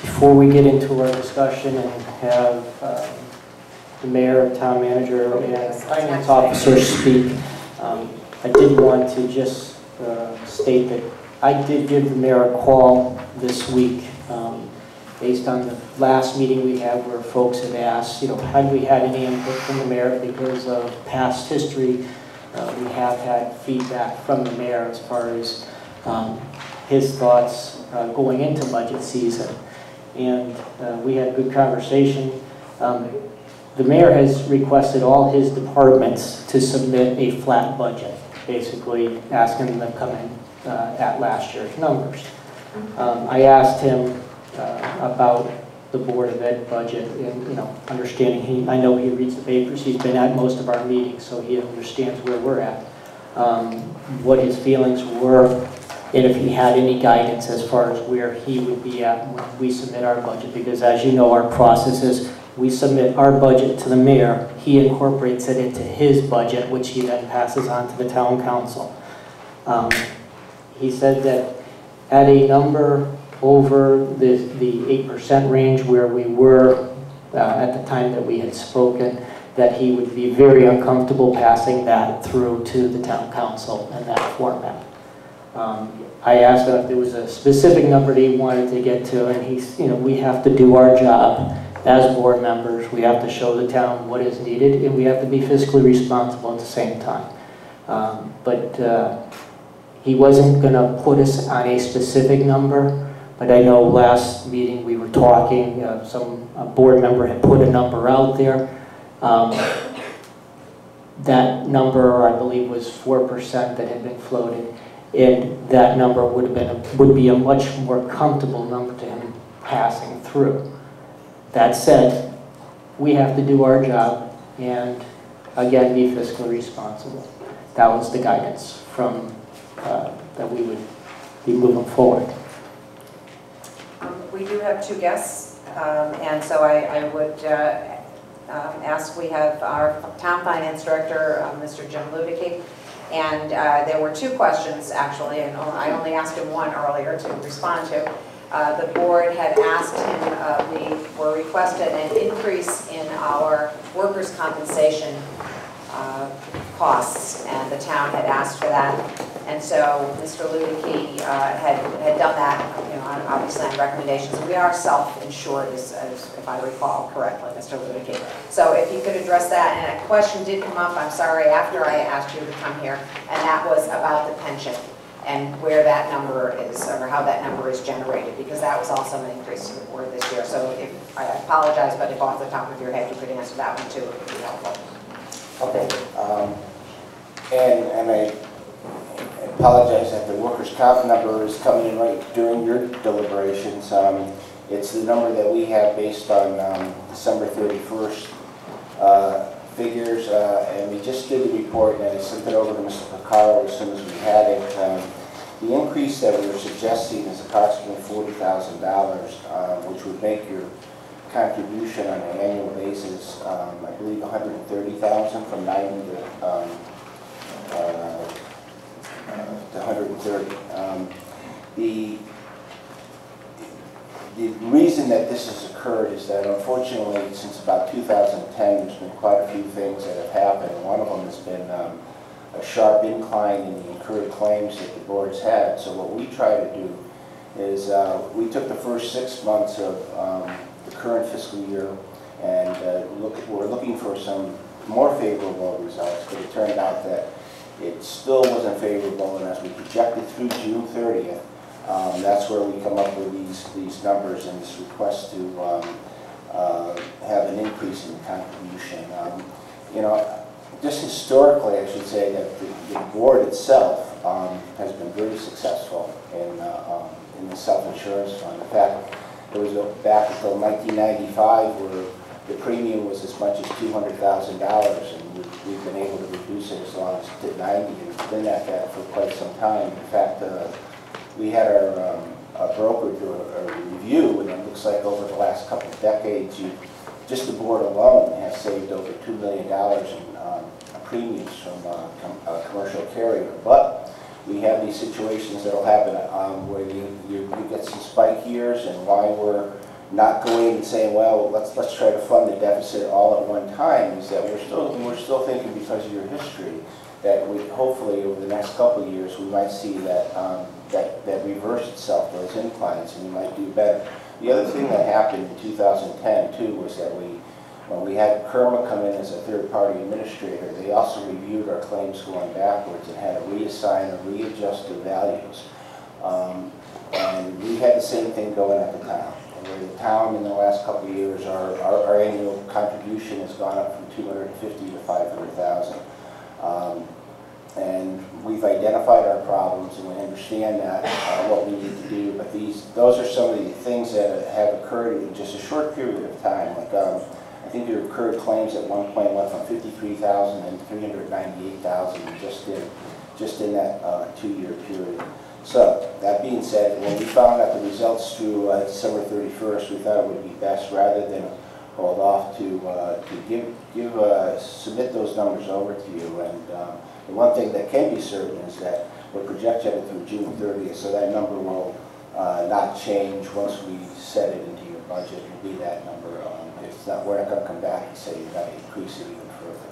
Before we get into our discussion and have the mayor, town manager, and finance officer speak, I did want to just state that I did give the mayor a call this week based on the last meeting we had where folks had asked, had we had any input from the mayor because of past history. We have had feedback from the mayor as far as his thoughts going into budget season. And we had a good conversation. The mayor has requested all his departments to submit a flat budget, basically asking them to come in at last year's numbers. I asked him about the Board of Ed budget and, understanding I know he reads the papers, he's been at most of our meetings, so he understands where we're at, what his feelings were, and if he had any guidance as far as where he would be at when we submit our budget, because as you know, our process is we submit our budget to the mayor, he incorporates it into his budget, which he then passes on to the town council. He said that at a number over the 8% range where we were at the time that we had spoken, that he would be very uncomfortable passing that through to the town council in that format. I asked him if there was a specific number that he wanted to get to, and he's, we have to do our job as board members. We have to show the town what is needed, and we have to be fiscally responsible at the same time. He wasn't going to put us on a specific number, but I know last meeting we were talking, a board member had put a number out there. That number, I believe, was 4% that had been floated, and that number would be a much more comfortable number to him passing through. That said, we have to do our job and, again, be fiscally responsible. That was the guidance from that we would be moving forward. We do have two guests, and so I would ask, we have our town finance director, Mr. Jim Ludicky, and there were two questions actually, and I only asked him one earlier to respond to. The board had asked him, we were requested an increase in our workers' compensation costs, and the town had asked for that. And so Mr. Ludicky had done that, obviously on recommendations. We are self-insured, as if I recall correctly, Mr. Ludicky. So if you could address that, and a question did come up, I'm sorry, after I asked you to come here, and that was about the pension and where that number is, or how that number is generated, because that was also an increase to the board this year. So if I apologize, but if off the top of your head you could answer that one too, it would be helpful. Okay, and I apologize that the workers' comp number is coming in right during your deliberations. It's the number that we have based on December 31st figures, and we just did the report, and I sent it over to Mr. Picaro as soon as we had it. The increase that we were suggesting is approximately $40,000, which would make your contribution on an annual basis, I believe, $130,000 from 90 to 130. The reason that this has occurred is that, unfortunately, since about 2010, there's been quite a few things that have happened. One of them has been a sharp incline in the incurred claims that the board's had. So what we try to do is we took the first 6 months of the current fiscal year, and we're looking for some more favorable results, but it turned out that it still wasn't favorable, and as we projected through June 30th, that's where we come up with these numbers and this request to have an increase in contribution. Just historically, I should say that the board itself has been very successful in the self-insurance fund. In fact, it was back until 1995 where the premium was as much as $200,000, and we've been able to reduce it as long as to 90, and it's been at that for quite some time. In fact, we had our broker do a review, and it looks like over the last couple of decades, just the board alone has saved over $2 million in premiums from a commercial carrier. But we have these situations that will happen where you get some spike years, and why we're not going and saying, well, let's try to fund the deficit all at one time, is that we're still thinking, because of your history, that we hopefully over the next couple of years we might see that that reverse itself, those inclines, and we might do better. The other thing that happened in 2010 too was that when we had Kerma come in as a third-party administrator, they also reviewed our claims going backwards and had to reassign or readjust the values. And we had the same thing going at the town. Where the town in the last couple of years, our annual contribution has gone up from 250 to 500,000. And we've identified our problems and we understand that what we need to do. But those are some of the things that have occurred in just a short period of time. Like I think there occurred claims at one point went from 53,000 and 398,000 just in that 2-year period. So, that being said, when we found out the results through December 31st, we thought it would be best, rather than hold off, to submit those numbers over to you. And the one thing that can be certain is that we're projected through June 30th, so that number will not change once we set it into your budget. It'll be that number. It's not, we're not going to come back and say you've got to increase it even further.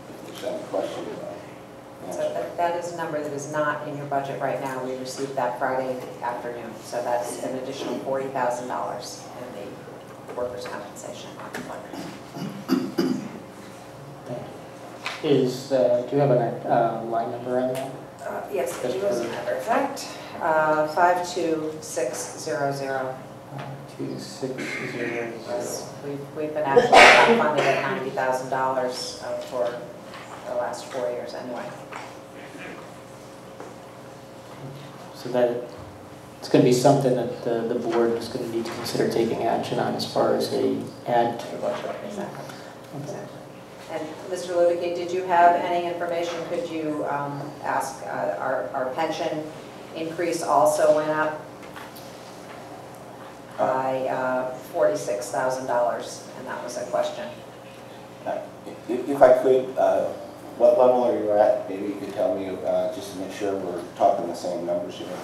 If there's any question about it. So that is a number that is not in your budget right now. We received that Friday afternoon. So that's an additional $40,000 in the workers' compensation. Do you have a line number on that? Yes, it was a matter of fact. 52600. 2600. Yes, we've been actually funded at $90,000 for the last 4 years anyway. So that it's going to be something that the board is going to need to consider taking action on as far as a add to the budget. Exactly. Exactly. And Mr. Ludicky, did you have any information? Could you ask our pension increase also went up by $46,000, and that was a question. If I could, what level are you at? Maybe you could tell me, just to make sure we're talking the same numbers here.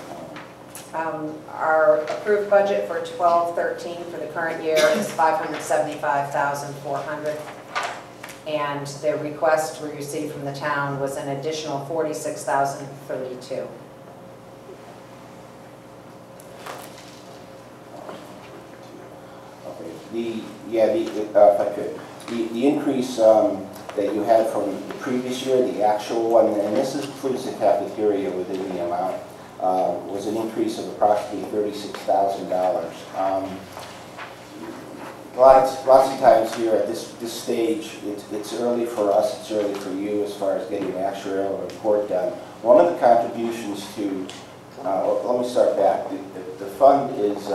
Our approved budget for 12-13 for the current year is $575,400, and the request we received from the town was an additional $46,032. Okay. If I could, the increase that you had from the previous year, the actual one, and this includes the cafeteria within the amount, was an increase of approximately $36,000. Lots of times here at this stage, it's early for us, it's early for you as far as getting an actuarial report done. One of the contributions to, let me start back. The fund is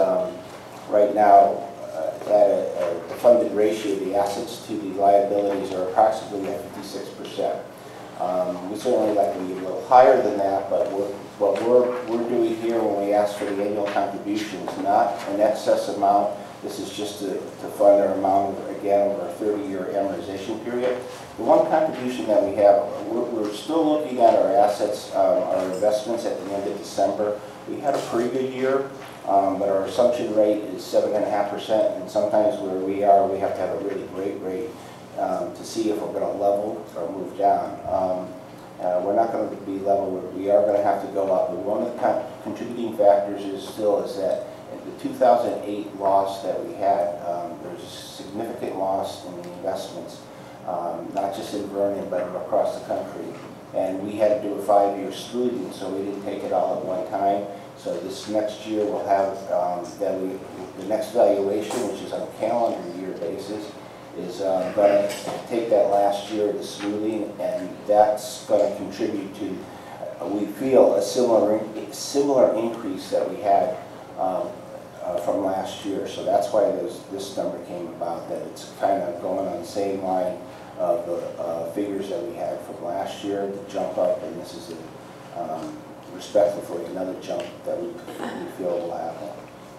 right now at the funded ratio, the assets to the liabilities are approximately at 56%. We certainly like to be a little higher than that, but what we're doing here when we ask for the annual contribution is not an excess amount. This is just to fund our amount, again, over a 30-year amortization period. The one contribution that we have, we're still looking at our assets, our investments at the end of December. We had a pretty good year. But our assumption rate is 7.5%, and sometimes where we are, we have to have a really great rate to see if we're going to level or move down. We're not going to be level, we are going to have to go up. But one of the contributing factors is that in the 2008 loss that we had, there's a significant loss in the investments, not just in Vernon, but across the country. And we had to do a 5-year smoothing, so we didn't take it all at one time. So this next year we'll have the next valuation, which is on a calendar year basis, is going to take that last year, the smoothing, and that's going to contribute to, we feel, a similar increase that we had from last year. So that's why this number came about, that it's kind of going on the same line of the figures that we had from last year, the jump up, and this is respectively another jump that we feel will happen.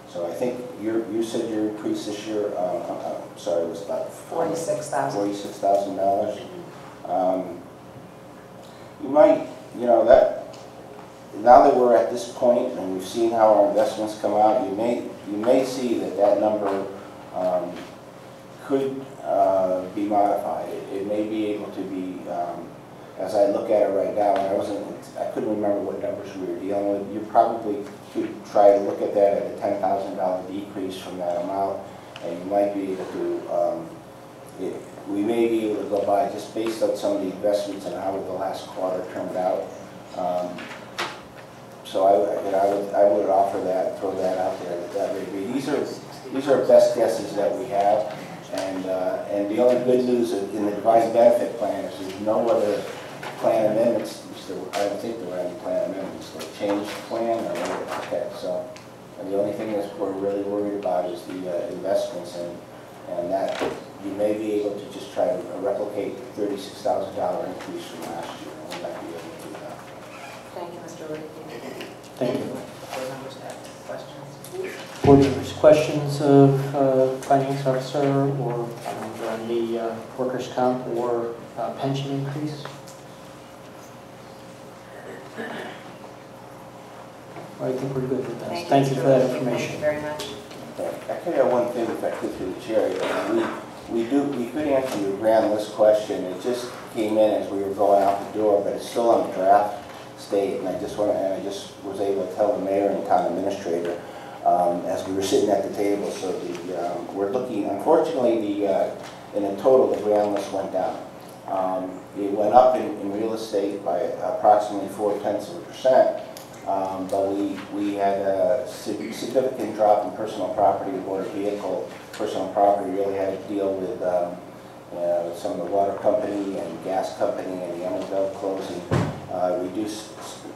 So I think you said your increase this year, sorry, was about $46,000. You might, now that we're at this point and we've seen how our investments come out, you may see that number could be modified. It may be able to be, as I look at it right now, and I couldn't remember what numbers we were dealing with. You probably could try to look at that at a $10,000 decrease from that amount, and you might be able to. We may be able to go by just based on some of the investments and how the last quarter turned out. So I would offer that, throw that out there. That would be. These are best guesses that we have, and the only good news in the defined benefit plan is there's no other plan amendments. I don't think there were any plan amendments. They changed the plan or whatever. Okay, so and the only thing that we're really worried about is the investments, and that you may be able to just try to replicate the $36,000 increase from last year. We might be able to do that. Thank you, Mr. Liddicky. Thank you. Board members have questions? Board members, questions of finance officer or on the workers' comp or pension increase? I think we're good with that. Thank you for that information. Thank you very much. I could have one thing if I could through the chair. We could answer your grand list question. It just came in as we were going out the door, but it's still on the draft state, and I just was able to tell the mayor and town administrator as we were sitting at the table. So we're looking. Unfortunately, in a total, the grand list went down. It went up in real estate by approximately 0.4%. But we had a significant drop in personal property, motor vehicle. Personal property really had to deal with some of the water company and gas company and the Emerald closing.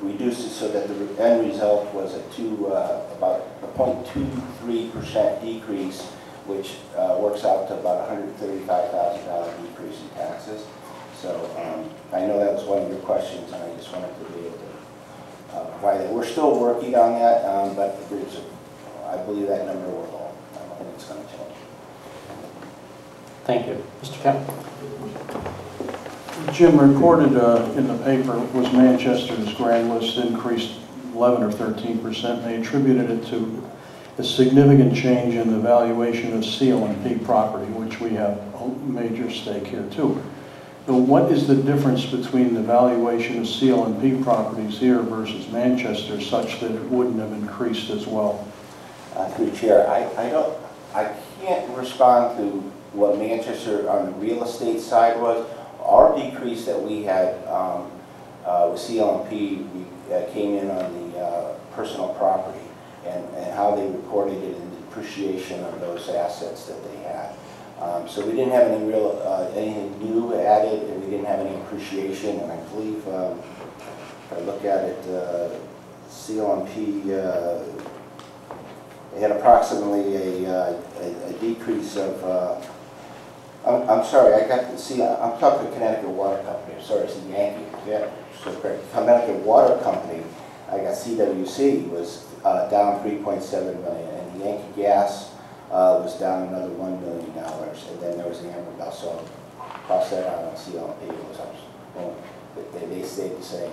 Reduced it so that the end result was about a 0.23% decrease, which works out to about $135,000 decrease in taxes. So I know that was one of your questions, and I just wanted to be able to provide that. We're still working on that, but I believe that number will hold. I don't think it's going to change. Thank you. Mr. Kemp. Jim, reported in the paper was Manchester's grand list increased 11 or 13%. They attributed it to a significant change in the valuation of CL&P property, which we have a major stake here too. So what is the difference between the valuation of CL&P properties here versus Manchester such that it wouldn't have increased as well? Through the chair, I can't respond to what Manchester on the real estate side was. Our decrease that we had with CL&P came in on the personal property and how they reported it in the depreciation of those assets that they had. So we didn't have any anything new added, and we didn't have any appreciation. And I believe, if I look at it, CL&P they had approximately a decrease of. I'm sorry, I got to see. I'm talking Connecticut Water Company. I'm sorry, it's the Yankee. Yeah, so Connecticut Water Company. I got CWC was down $3.7 million, and the Yankee Gas was down another $1 million, and then there was the Amber. So cross that out on CL&P. It was up. Well, they stayed the same.